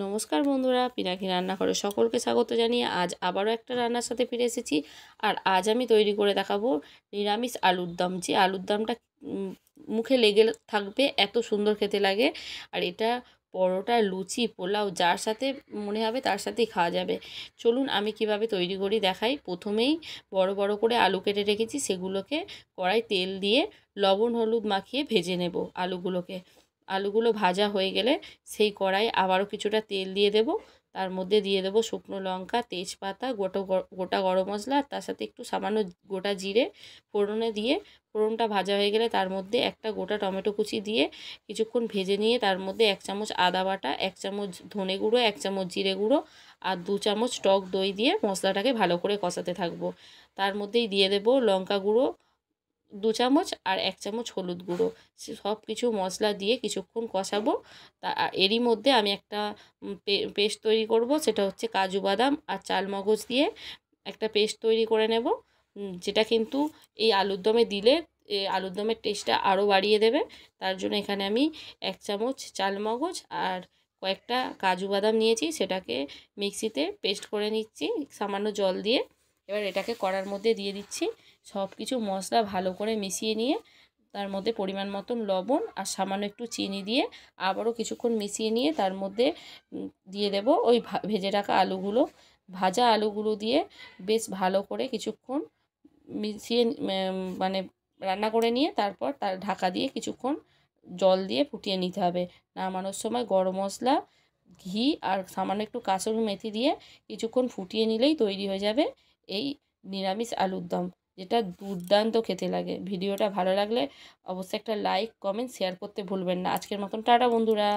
নমস্কার বন্ধুরা, পিনাকি রান্নাঘরে সকলকে স্বাগত জানিয়ে আজ আবারও একটা রান্নার সাথে ফিরে এসেছি। আর আজ আমি তৈরি করে দেখাবো নিরামিষ আলুর দম। যে আলুর দমটা মুখে লেগে থাকবে, এত সুন্দর খেতে লাগে। আর এটা পরোটা, লুচি, পোলাও যার সাথে মনে হবে তার সাথেই খাওয়া যাবে। চলুন আমি কিভাবে তৈরি করি দেখাই। প্রথমেই বড় বড় করে আলু কেটে রেখেছি, সেগুলোকে কড়াই তেল দিয়ে লবণ হলুদ মাখিয়ে ভেজে নেব আলুগুলোকে। আলুগুলো ভাজা হয়ে গেলে সেই কড়াই আবারও কিছুটা তেল দিয়ে দেব। তার মধ্যে দিয়ে দেবো শুকনো লঙ্কা, তেজপাতা, গোটা গরম মশলা, তার সাথে একটু সামান্য গোটা জিরে ফোড়নে দিয়ে, ফোড়নটা ভাজা হয়ে গেলে তার মধ্যে একটা গোটা টমেটো কুচি দিয়ে কিছুক্ষণ ভেজে নিয়ে তার মধ্যে 1 চামচ আদা বাটা, 1 চামচ ধনে গুঁড়ো, 1 চামচ জিরে গুঁড়ো আর 2 চামচ টক দই দিয়ে মশলাটাকে ভালো করে কষাতে থাকবো। তার মধ্যেই দিয়ে দেবো লঙ্কা গুঁড়ো 2 চামচ আর 1 চামচ হলুদ গুঁড়ো। সব কিছু মশলা দিয়ে কিছুক্ষণ কষাবো। এরই মধ্যে আমি একটা পেস্ট তৈরি করব, সেটা হচ্ছে কাজু বাদাম আর চালমগজ দিয়ে একটা পেস্ট তৈরি করে নেব, যেটা কিন্তু এই আলুর দমে দিলে আলুর দমের টেস্টটা আরও বাড়িয়ে দেবে। তার জন্য এখানে আমি 1 চামচ চালমগজ আর কয়েকটা কাজু বাদাম নিয়েছি, সেটাকে মিক্সিতে পেস্ট করে নিচ্ছি সামান্য জল দিয়ে। এবার এটাকে কড়ার মধ্যে দিয়ে দিচ্ছি। সব কিছু মশলা ভালো করে মিশিয়ে নিয়ে তার মধ্যে পরিমাণ মতন লবণ আর সামান্য একটু চিনি দিয়ে আবারও কিছুক্ষণ মিশিয়ে নিয়ে তার মধ্যে দিয়ে দেব ওই ভেজে রাখা আলুগুলো। ভাজা আলুগুলো দিয়ে বেশ ভালো করে কিছুক্ষণ মিশিয়ে মানে রান্না করে নিয়ে তারপর তার ঢাকা দিয়ে কিছুক্ষণ জল দিয়ে ফুটিয়ে নিতে হবে। নামানোর সময় গরম মশলা, ঘি আর সামান্য একটু কাসুরি মেথি দিয়ে কিছুক্ষণ ফুটিয়ে নিলেই তৈরি হয়ে যাবে এই নিরামিষ আলুর দম, যেটা দুর্দান্ত খেতে লাগে। ভিডিওটা ভালো লাগলে অবশ্যই একটা লাইক, কমেন্ট, শেয়ার করতে ভুলবেন না। আজকের মতন টাটা বন্ধুরা।